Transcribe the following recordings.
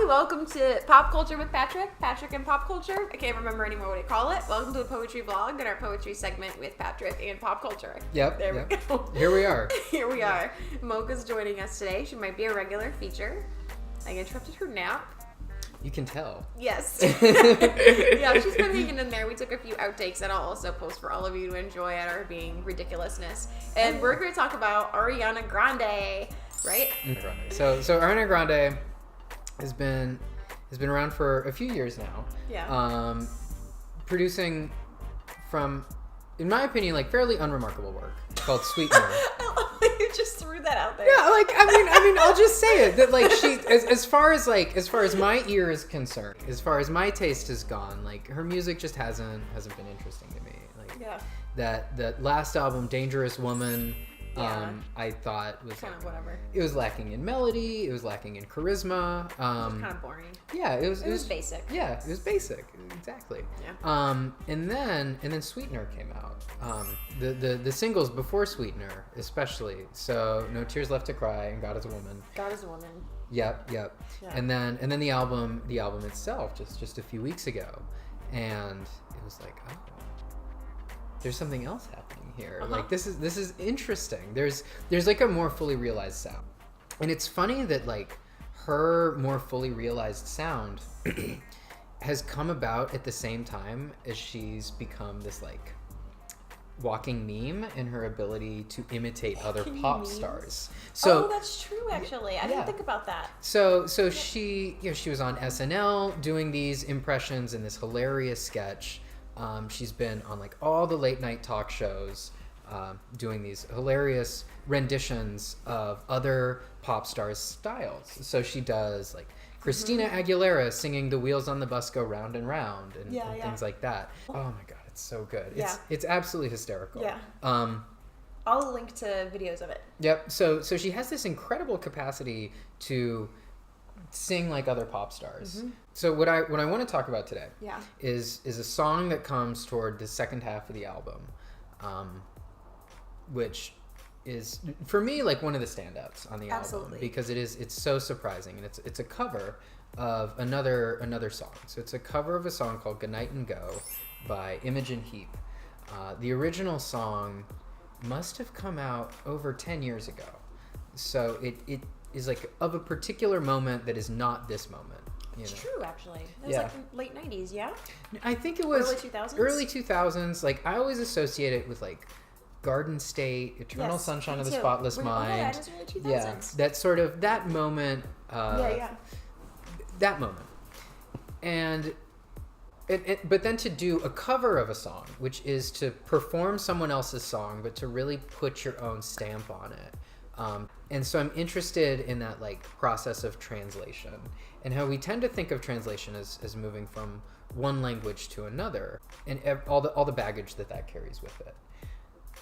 welcome to Pop Culture with Patrick and Pop Culture. I can't remember anymore what I call it. Welcome to the Poetry Vlog and our poetry segment with Patrick and Pop Culture. Yep. There we go. Here we are. Here we are. Mocha's joining us today. She might be a regular feature. I interrupted her nap. You can tell. Yes. Yeah, she's been hanging in there. We took a few outtakes that I'll also post for all of you to enjoy at our being ridiculousness. And we're going to talk about Ariana Grande, right? So Ariana Grande has been around for a few years now. Yeah. Producing from, in my opinion, like fairly unremarkable work called Sweetener. You just threw that out there. Yeah, like I mean, I'll just say it that like she, as far as my ear is concerned, as far as my taste has gone, like her music just hasn't been interesting to me. Like Yeah. that last album, Dangerous Woman. Yeah. I thought was Kind of whatever. It was lacking in melody. It was lacking in charisma. It was kind of boring. Yeah, it was basic. Yeah, it was basic. Exactly. Yeah. And then Sweetener came out. The singles before Sweetener, especially. So No Tears Left to Cry and God Is a Woman. God Is a Woman. Yep. Yeah. And then the album itself just a few weeks ago, and it was like, oh, there's something else happening here. Uh-huh. Like this is interesting. There's like a more fully realized sound. And it's funny that like her more fully realized sound has come about at the same time as she's become this like walking meme in her ability to imitate other pop stars. So that's true actually. I didn't think about that. So she was on SNL doing these impressions in this hilarious sketch. She's been on like all the late night talk shows, doing these hilarious renditions of other pop stars' styles. So she does like Christina Aguilera singing "The Wheels on the Bus Go Round and Round" and things like that. Oh my god, it's so good. It's absolutely hysterical. Yeah. I'll link to videos of it. Yep. So she has this incredible capacity to sing like other pop stars. Mm-hmm. So what I want to talk about today is a song that comes toward the second half of the album, which is for me like one of the standouts on the album because it's so surprising, and it's a cover of another song. So it's a cover of a song called "Goodnight and Go" by Imogen Heap. The original song must have come out over 10 years ago. So it is like of a particular moment that is not this moment. It's true, actually. It was like late 90s, yeah? I think it was... Early 2000s. Like, I always associate it with, like, Garden State, Eternal Sunshine of the Spotless Mind. It was early 2000s. Yeah, that sort of... That moment... That moment. And... but then to do a cover of a song, which is to perform someone else's song, but to really put your own stamp on it. And so I'm interested in that like process of translation and how we tend to think of translation as moving from one language to another and all the baggage that carries with it.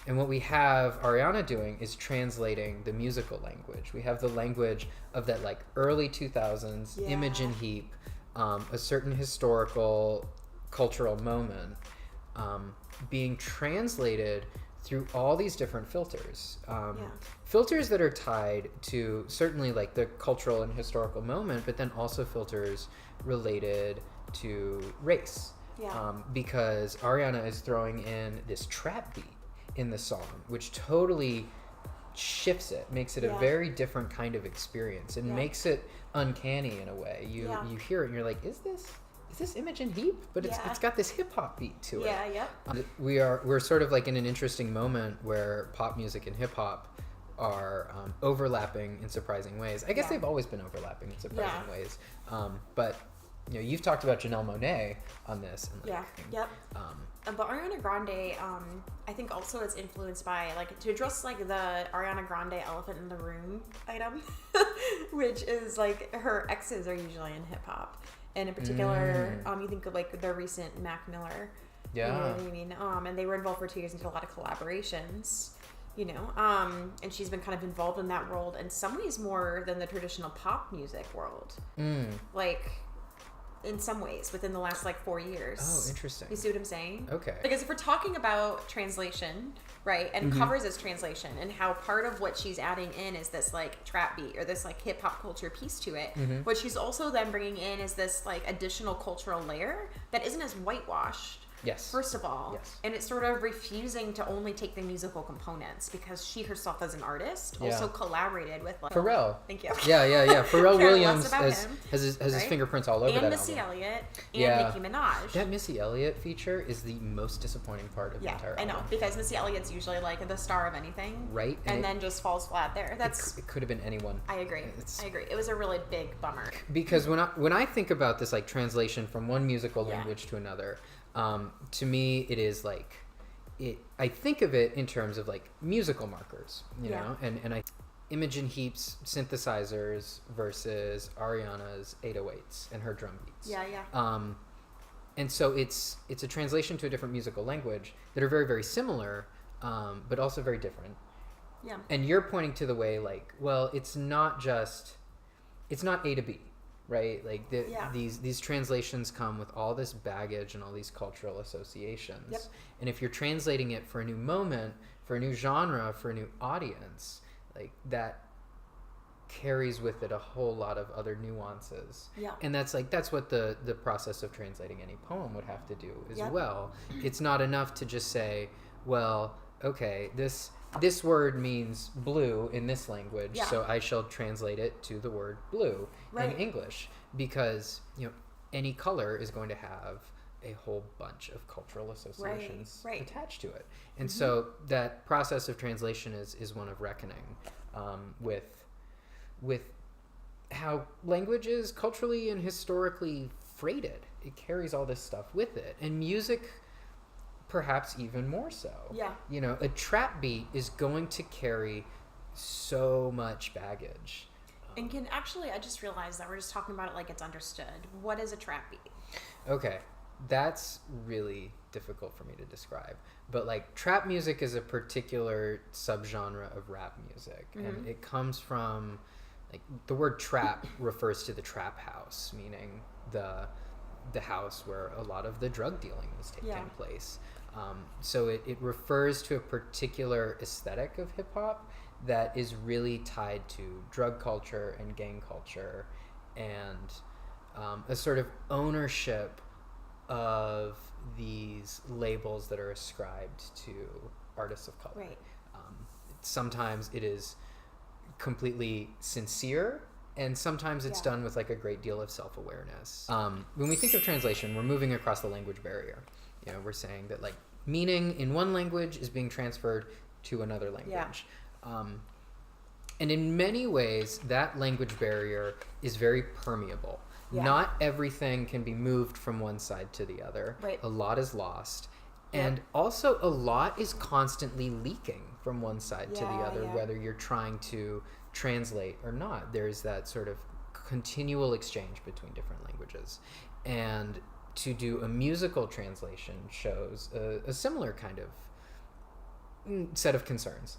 And what we have Ariana doing is translating the musical language. We have the language of that like early 2000s Imogen Heap, a certain historical cultural moment, being translated through all these different filters. Filters that are tied to certainly like the cultural and historical moment, but then also filters related to race. Because Ariana is throwing in this trap beat in the song, which totally shifts it, makes it a very different kind of experience, and makes it uncanny in a way. You hear it and you're like, is this Imogen Heap? But it's got this hip hop beat to it. We're sort of like in an interesting moment where pop music and hip hop are overlapping in surprising ways. I guess they've always been overlapping in surprising ways. But you've talked about Janelle Monáe on this. And But Ariana Grande, I think also is influenced by like to address like the Ariana Grande elephant in the room item, which is like her exes are usually in hip hop. And in particular, you think of like their recent Mac Miller. Yeah. You know what I mean? And they were involved for 2 years and did a lot of collaborations, and she's been kind of involved in that world in some ways more than the traditional pop music world. Like, in some ways within the last like 4 years. Oh, interesting. You see what I'm saying? Okay. Because if we're talking about translation, right, and covers as translation, and how part of what she's adding in is this like trap beat or this like hip hop culture piece to it, what she's also then bringing in is this like additional cultural layer that isn't as whitewashed. Yes. First of all, yes. And it's sort of refusing to only take the musical components because she herself as an artist also collaborated with like Pharrell. Thank you. Yeah. Pharrell Williams has his right? fingerprints all over and that Missy album. Elliott and Nicki Minaj. That Missy Elliott feature is the most disappointing part of the entire album. I know, because Missy Elliott's usually like the star of anything, right? And then just falls flat there. It could have been anyone. I agree. It was a really big bummer. Because when I think about this like translation from one musical language to another. To me, it is like, I think of it in terms of like musical markers, you know, and Imogen Heap's synthesizers versus Ariana's 808s and her drum beats. And so it's a translation to a different musical language that are very, very similar, but also very different. Yeah. And you're pointing to the way like, well, it's not A to B. Right, like these translations come with all this baggage and all these cultural associations. Yep. And if you're translating it for a new moment, for a new genre, for a new audience, like that carries with it a whole lot of other nuances. Yeah. And that's what the process of translating any poem would have to do as well. It's not enough to just say, well, okay, this word means blue in this language, so I shall translate it to the word blue in English, because any color is going to have a whole bunch of cultural associations attached to it. And so that process of translation is one of reckoning with how language is culturally and historically freighted. It carries all this stuff with it, and music perhaps even more so. A trap beat is going to carry so much baggage. And I just realized that we're just talking about it like it's understood. What is a trap beat? Okay, that's really difficult for me to describe. But like trap music is a particular subgenre of rap music, and it comes from like the word trap refers to the trap house, meaning the house where a lot of the drug dealing was taking place. So it refers to a particular aesthetic of hip hop that is really tied to drug culture and gang culture, and a sort of ownership of these labels that are ascribed to artists of color. Right. Sometimes it is completely sincere, and sometimes it's done with like a great deal of self-awareness. When we think of translation, we're moving across the language barrier. We're saying that like meaning in one language is being transferred to another language. And in many ways, that language barrier is very permeable. Not everything can be moved from one side to the other. A lot is lost. And also a lot is constantly leaking from one side to the other, whether you're trying to translate or not. There's that sort of continual exchange between different languages. And to do a musical translation shows a similar kind of set of concerns.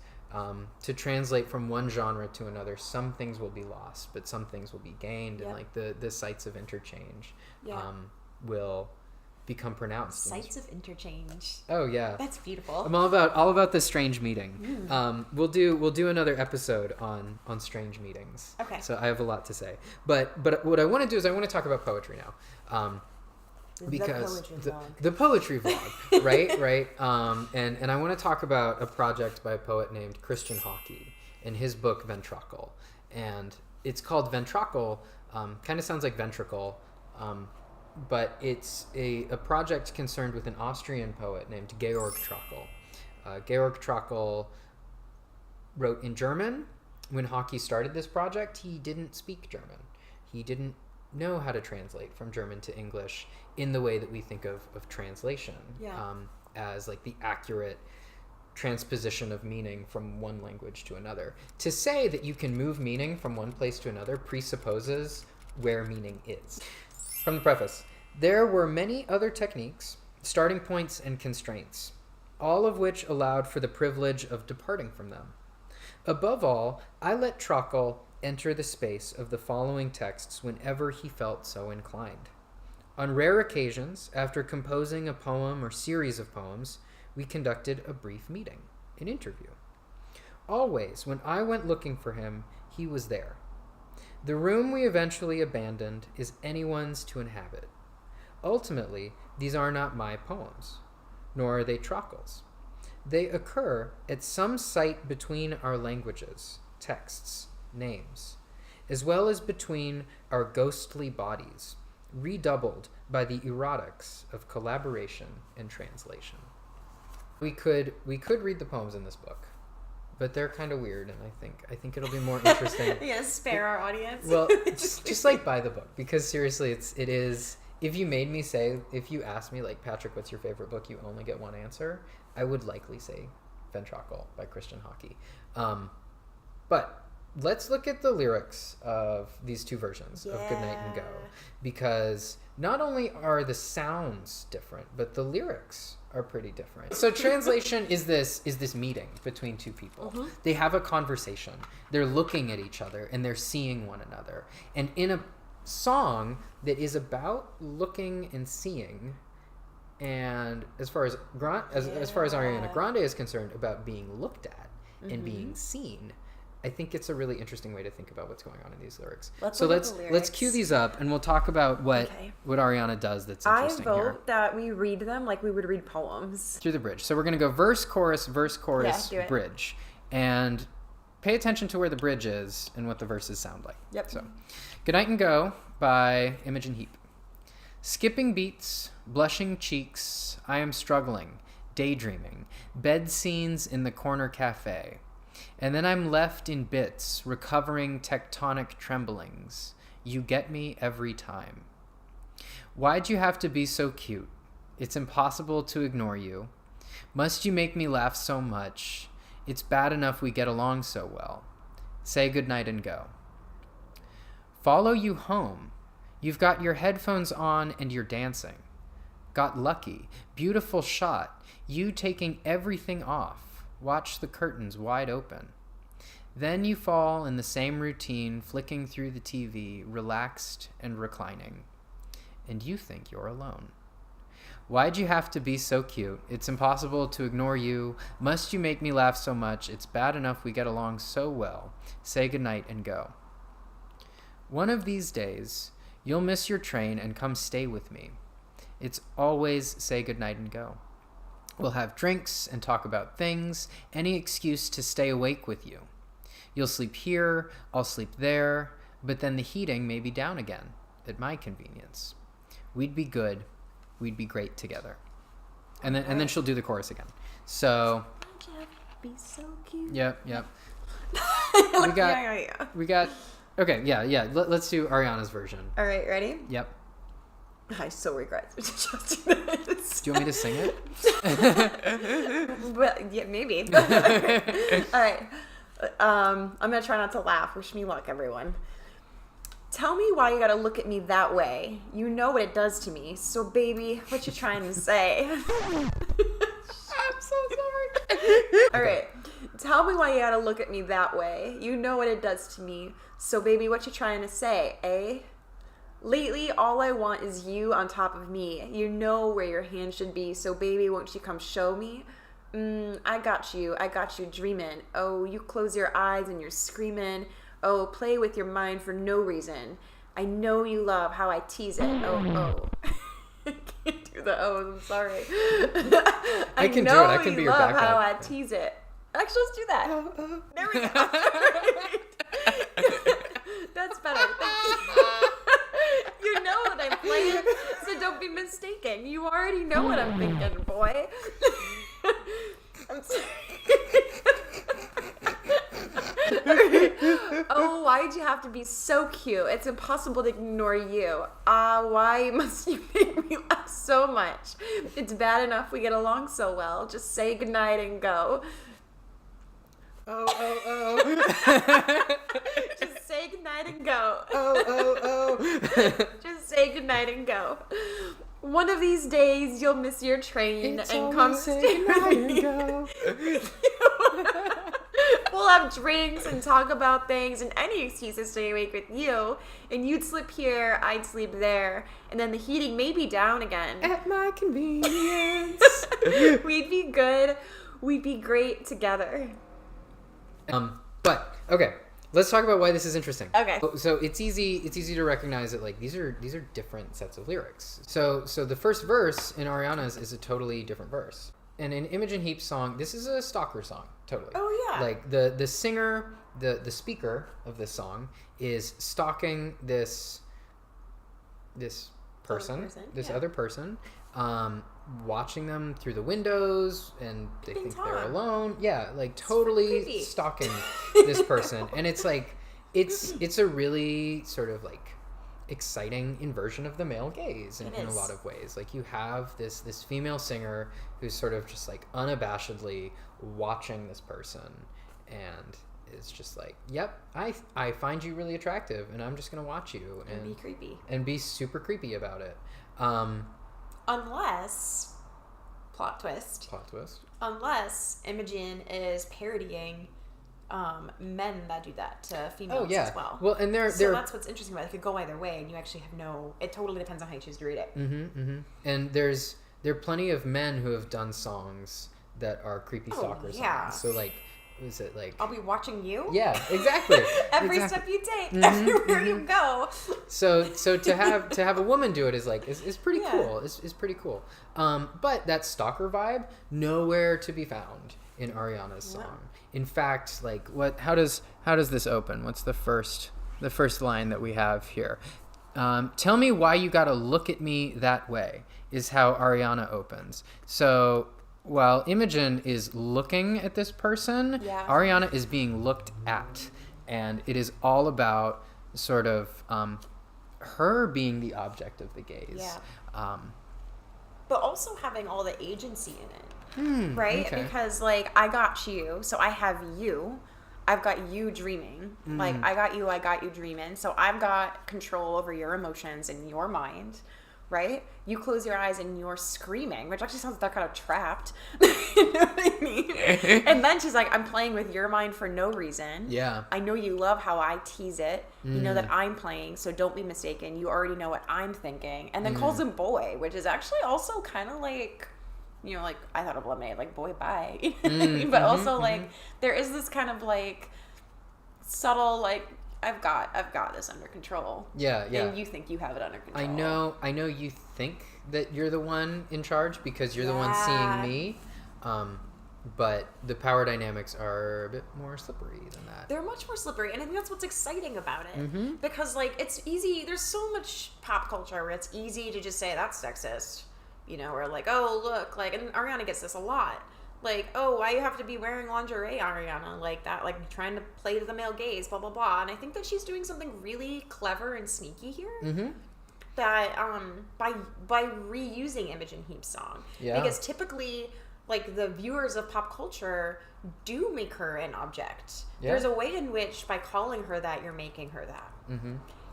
To translate from one genre to another, some things will be lost, but some things will be gained, and like the sites of interchange will become pronounced. Sites of interchange. Oh yeah, that's beautiful. I'm all about the strange meeting. We'll do another episode on strange meetings. Okay. So I have a lot to say, but what I want to do is I want to talk about poetry now. Because the poetry vlog, right, and I want to talk about a project by a poet named Christian Hockey in his book Ventricle, and it's called Ventricle. Kind of sounds like ventricle, but it's a project concerned with an Austrian poet named Georg Trakl. Georg Trakl wrote in German. When Hockey started this project, he didn't speak German. He didn't know how to translate from German to English in the way that we think of translation, as like the accurate transposition of meaning from one language to another. To say that you can move meaning from one place to another presupposes where meaning is. From the preface, there were many other techniques, starting points, and constraints, all of which allowed for the privilege of departing from them. Above all, I let Trakl enter the space of the following texts whenever he felt so inclined. On rare occasions, after composing a poem or series of poems, we conducted a brief meeting, an interview. Always, when I went looking for him, he was there. The room we eventually abandoned is anyone's to inhabit. Ultimately, these are not my poems, nor are they Trockle's. They occur at some site between our languages, texts, names, as well as between our ghostly bodies, redoubled by the erotics of collaboration and translation. We could read the poems in this book, but they're kind of weird, and I think it'll be more interesting. Yeah, spare our audience. Well, just like buy the book, because seriously, it is. If you asked me, like, Patrick, what's your favorite book? You only get one answer. I would likely say Ventrocle by Christian Hockey. But let's look at the lyrics of these two versions of Goodnight and Go, because not only are the sounds different, but the lyrics are pretty different. So translation is this meeting between two people. Mm-hmm. They have a conversation. They're looking at each other and they're seeing one another. And in a song that is about looking and seeing, and as far as Ariana Grande is concerned, about being looked at and being seen, I think it's a really interesting way to think about what's going on in these lyrics. Let's cue these up, and we'll talk about what Ariana does that's interesting here. I vote that we read them like we would read poems. Through the bridge. So we're going to go verse, chorus, bridge. And pay attention to where the bridge is and what the verses sound like. Yep. So, Goodnight and Go by Imogen Heap. Skipping beats, blushing cheeks, I am struggling, daydreaming, bed scenes in the corner cafe. And then I'm left in bits, recovering tectonic tremblings. You get me every time. Why'd you have to be so cute? It's impossible to ignore you. Must you make me laugh so much? It's bad enough we get along so well. Say goodnight and go. Follow you home. You've got your headphones on and you're dancing. Got lucky. Beautiful shot. You taking everything off. Watch the curtains wide open. Then you fall in the same routine, flicking through the TV, relaxed and reclining. And you think you're alone. Why'd you have to be so cute? It's impossible to ignore you. Must you make me laugh so much? It's bad enough we get along so well. Say goodnight and go. One of these days, you'll miss your train and come stay with me. It's always say goodnight and go. We'll have drinks and talk about things, any excuse to stay awake with you. You'll sleep here, I'll sleep there, but then the heating may be down again, at my convenience. We'd be good, we'd be great together. And then she'll do the chorus again. So, be so cute. Yep. We got. Okay, yeah. Let's do Ariana's version. All right, ready? Yep. I so regret suggesting this. Do you want me to sing it? Well, yeah, maybe. All right. I'm gonna try not to laugh. Wish me luck, everyone. Tell me why you gotta look at me that way. You know what it does to me. So, baby, what you trying to say? I'm so sorry. All right. Tell me why you gotta look at me that way. You know what it does to me. So, baby, what you trying to say, eh? Lately, all I want is you on top of me. You know where your hand should be. So, baby, won't you come show me? I got you dreaming. Oh, you close your eyes and you're screaming. Oh, play with your mind for no reason. I know you love how I tease it. Oh. I can't do the O's, I'm sorry. I can do it. I can be your backup. I know you love how I tease it. Actually, let's do that. There we go. That's better. Thank you. You know what I'm playing, so don't be mistaken. You already know what I'm thinking, boy. I'm sorry. Oh, why'd you have to be so cute? It's impossible to ignore you. Why must you make me laugh so much? It's bad enough we get along so well. Just say goodnight and go. Oh. Just say goodnight and go. Oh. Just say goodnight and go. One of these days you'll miss your train and come stay with me. we'll have drinks and talk about things and any excuse to stay awake with you. And you'd sleep here, I'd sleep there. And then the heating may be down again. At my convenience. We'd be good. We'd be great together. But okay, let's talk about why this is interesting. Okay. So it's easy to recognize that like these are different sets of lyrics. So the first verse in Ariana's is a totally different verse. And in Imogen Heap's song, this is a stalker song, totally. Oh yeah. Like the singer, the speaker of this song is stalking this person, other person, watching them through the windows, and they think they're alone. Yeah, like totally stalking this person. And it's like it's a really sort of like exciting inversion of the male gaze in a lot of ways. Like you have this female singer who's sort of just like unabashedly watching this person and is just like, yep, I find you really attractive and I'm just gonna watch you and be creepy and be super creepy about it. Unless plot twist, unless Imogen is parodying men that do that to females as well. Well, and so that's what's interesting about it. It could go either way, and you actually have it totally depends on how you choose to read it. And there are plenty of men who have done songs that are creepy stalker songs. So like, is it like I'll be watching you? Yeah, exactly. Every step you take, everywhere you go. So to have a woman do it is like is pretty cool. Is pretty cool. But that stalker vibe nowhere to be found in Ariana's song. In fact, like how does this open? What's the first line that we have here? Tell me why you gotta look at me that way is how Ariana opens. So while Imogen is looking at this person, Ariana is being looked at, and it is all about sort of her being the object of the gaze. But also having all the agency in it. Right? Okay. Because, like, I got you, so I have you. I've got you dreaming. Like, I got you dreaming. So I've got control over your emotions and your mind, right? You close your eyes and you're screaming, which actually sounds like they're kind of trapped. You know what I mean? And then she's like, I'm playing with your mind for no reason. Yeah. I know you love how I tease it. You know that I'm playing, so don't be mistaken. You already know what I'm thinking. And then calls him boy, which is actually also kind of like... You know, like, I thought of Lemonade, like, boy, bye. You know what I mean? But also, like, there is this kind of, like, subtle, like, I've got this under control. Yeah. And you think you have it under control. I know you think that you're the one in charge because you're the one seeing me. But the power dynamics are a bit more slippery than that. They're much more slippery, and I think that's what's exciting about it. Because, like, it's easy, there's so much pop culture where it's easy to just say, that's sexist. You know, or like, oh, look, like, and Ariana gets this a lot. Like, oh, why you have to be wearing lingerie, Ariana? Like that, like, trying to play to the male gaze, blah, blah, blah. And I think that she's doing something really clever and sneaky here. That, by reusing Imogen Heap's song. Yeah. Because typically, like, the viewers of pop culture do make her an object. Yeah. There's a way in which, by calling her that, you're making her that.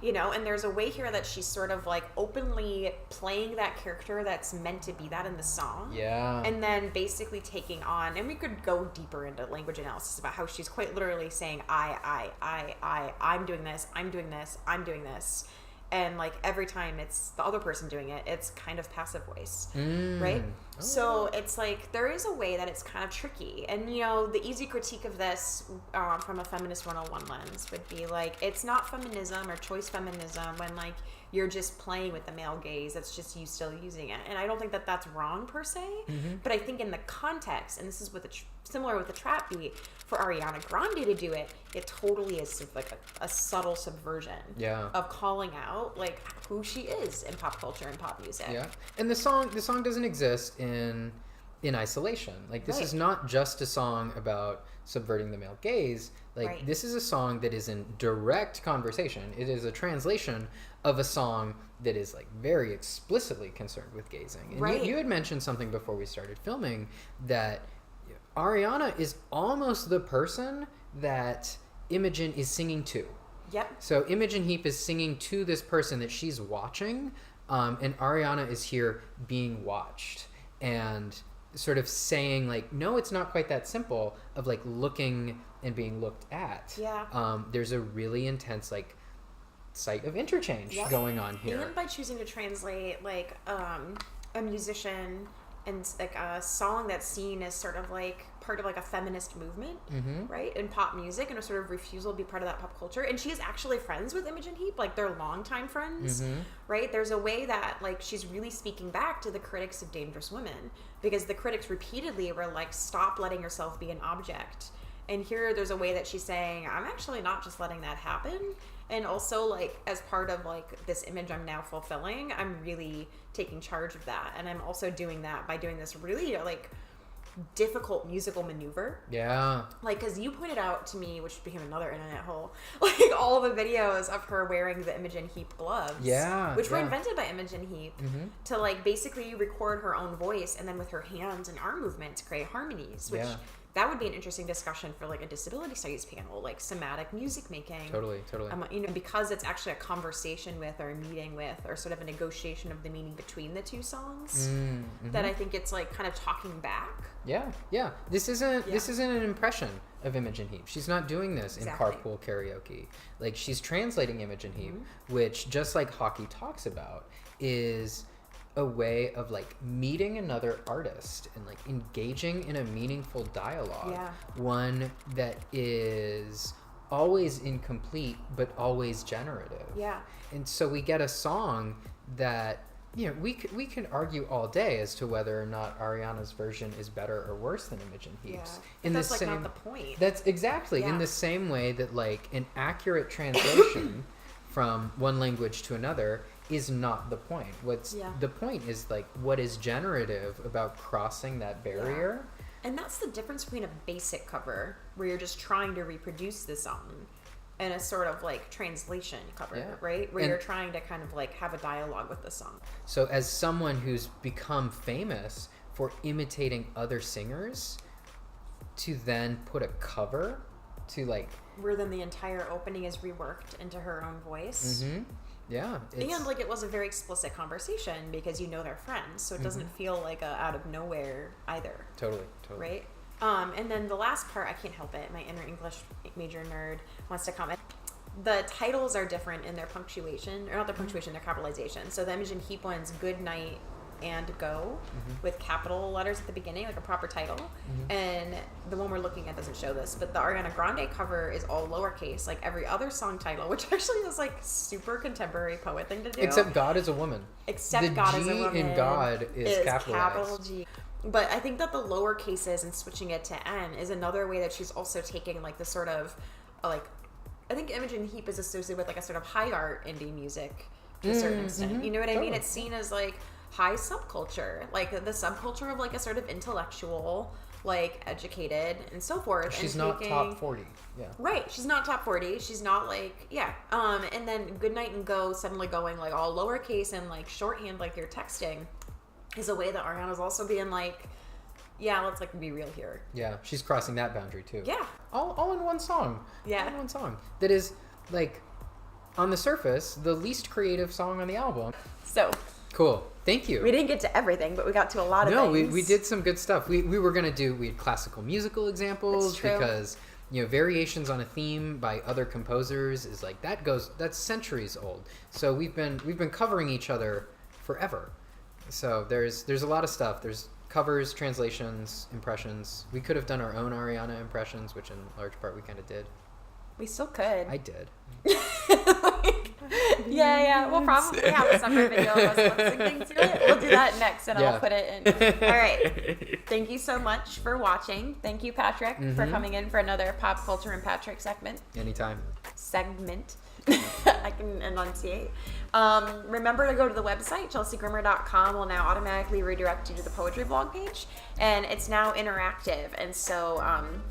You know, and there's a way here that she's sort of like openly playing that character that's meant to be that in the song. Yeah. And then basically taking on, and we could go deeper into language analysis about how she's quite literally saying, I'm doing this, I'm doing this, I'm doing this. And like every time it's the other person doing it, it's kind of passive voice, right? Oh. So it's like there is a way that it's kind of tricky. And, you know, the easy critique of this from a feminist 101 lens would be like, it's not feminism or choice feminism when like you're just playing with the male gaze. It's just you still using it. And I don't think that that's wrong per se. But I think in the context, and this is with similar with the trap beat, for Ariana Grande to do it, it totally is like a subtle subversion of calling out like who she is in pop culture and pop music. Yeah, and the song doesn't exist in isolation. Like this is not just a song about subverting the male gaze. Like this is a song that is in direct conversation. It is a translation of a song that is like very explicitly concerned with gazing. And you had mentioned something before we started filming that Ariana is almost the person that Imogen is singing to. Yep. So Imogen Heap is singing to this person that she's watching, and Ariana is here being watched and sort of saying like, no, it's not quite that simple of like looking and being looked at. Yeah. There's a really intense like site of interchange going on here. And by choosing to translate like a musician and like a song that's seen as sort of like part of like a feminist movement, right, in pop music, and a sort of refusal to be part of that pop culture. And she is actually friends with Imogen Heap, like they're longtime friends, right? There's a way that like she's really speaking back to the critics of Dangerous Women, because the critics repeatedly were like, stop letting yourself be an object. And here there's a way that she's saying, I'm actually not just letting that happen. And also, like, as part of, like, this image I'm now fulfilling, I'm really taking charge of that. And I'm also doing that by doing this really, like, difficult musical maneuver. Yeah. Like, because you pointed out to me, which became another internet hole, like, all the videos of her wearing the Imogen Heap gloves. Yeah. Which were invented by Imogen Heap to, like, basically record her own voice and then with her hands and arm movements create harmonies, which... Yeah. That would be an interesting discussion for like a disability studies panel, like somatic music making. Totally. You know, because it's actually a conversation with or a meeting with or sort of a negotiation of the meaning between the two songs. That I think it's like kind of talking back. Yeah. This isn't an impression of Imogen Heap. She's not doing this in carpool karaoke. Like she's translating Imogen Heap, which just like Hockey talks about is a way of like meeting another artist and like engaging in a meaningful dialogue. One that is always incomplete but always generative. And so we get a song that, you know, we can argue all day as to whether or not Ariana's version is better or worse than Imogen Heap's. But that's like not the point. That's exactly in the same way that like an accurate translation from one language to another is not the point. The point is like what is generative about crossing that barrier. And that's the difference between a basic cover where you're just trying to reproduce the song and a sort of like translation cover, right? Where you're trying to kind of like have a dialogue with the song. So as someone who's become famous for imitating other singers, to then put a cover to like where then the entire opening is reworked into her own voice. Yeah. And like it was a very explicit conversation because you know they're friends, so it doesn't feel like a out of nowhere either. Totally. Right? And then the last part, I can't help it, my inner English major nerd wants to comment. The titles are different in their punctuation, or not their punctuation, their capitalization. So the Imogen Heap one's Goodnight and Go with capital letters at the beginning, like a proper title. And the one we're looking at doesn't show this, but the Ariana Grande cover is all lowercase, like every other song title, which actually is like super contemporary poet thing to do. Except God is a woman. Except God is a woman. The G in God is capitalized. Capital G. But I think that the lower cases and switching it to N is another way that she's also taking like the sort of like, I think Imogen Heap is associated with like a sort of high art indie music to a certain extent. You know what I mean? It's seen as like high subculture, like the subculture of like a sort of intellectual, like educated and so forth. She's and not top 40. Right. She's not top 40. She's not like, and then Goodnight and Go suddenly going like all lowercase and like shorthand like you're texting is a way that Ariana's also being like, let's like be real here. Yeah. She's crossing that boundary too. Yeah. All in one song. Yeah. All in one song. That is like on the surface, the least creative song on the album. So cool. Thank you. We didn't get to everything, but we got to a lot of things. No, we did some good stuff. We were going to we had classical musical examples because, you know, variations on a theme by other composers is like that's centuries old. So we've been covering each other forever. So there's a lot of stuff. There's covers, translations, impressions. We could have done our own Ariana impressions, which in large part we kind of did. We still could. I did. We'll probably have a separate video of us listening to it. We'll do that next, and I'll put it in. All right. Thank you so much for watching. Thank you, Patrick, for coming in for another Pop Culture and Patrick segment. Anytime. I can enunciate. Remember to go to the website, chelseagrimmer.com will now automatically redirect you to the poetry blog page, and it's now interactive. And so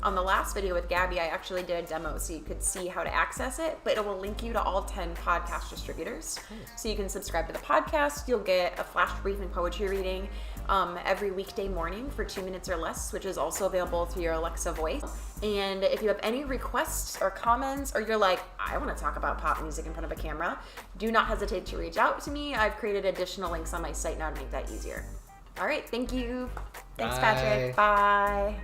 on the last video with Gabby, I actually did a demo so you could see how to access it, but it will link you to all 10 podcast distributors. So you can subscribe to the podcast. You'll get a flash brief and poetry reading every weekday morning for 2 minutes or less, which is also available through your Alexa voice. And if you have any requests or comments, or you're like, I want to talk about pop music in front of a camera, do not hesitate to reach out to me. I've created additional links on my site now to make that easier. All right, thank you. Thanks, Patrick. Bye.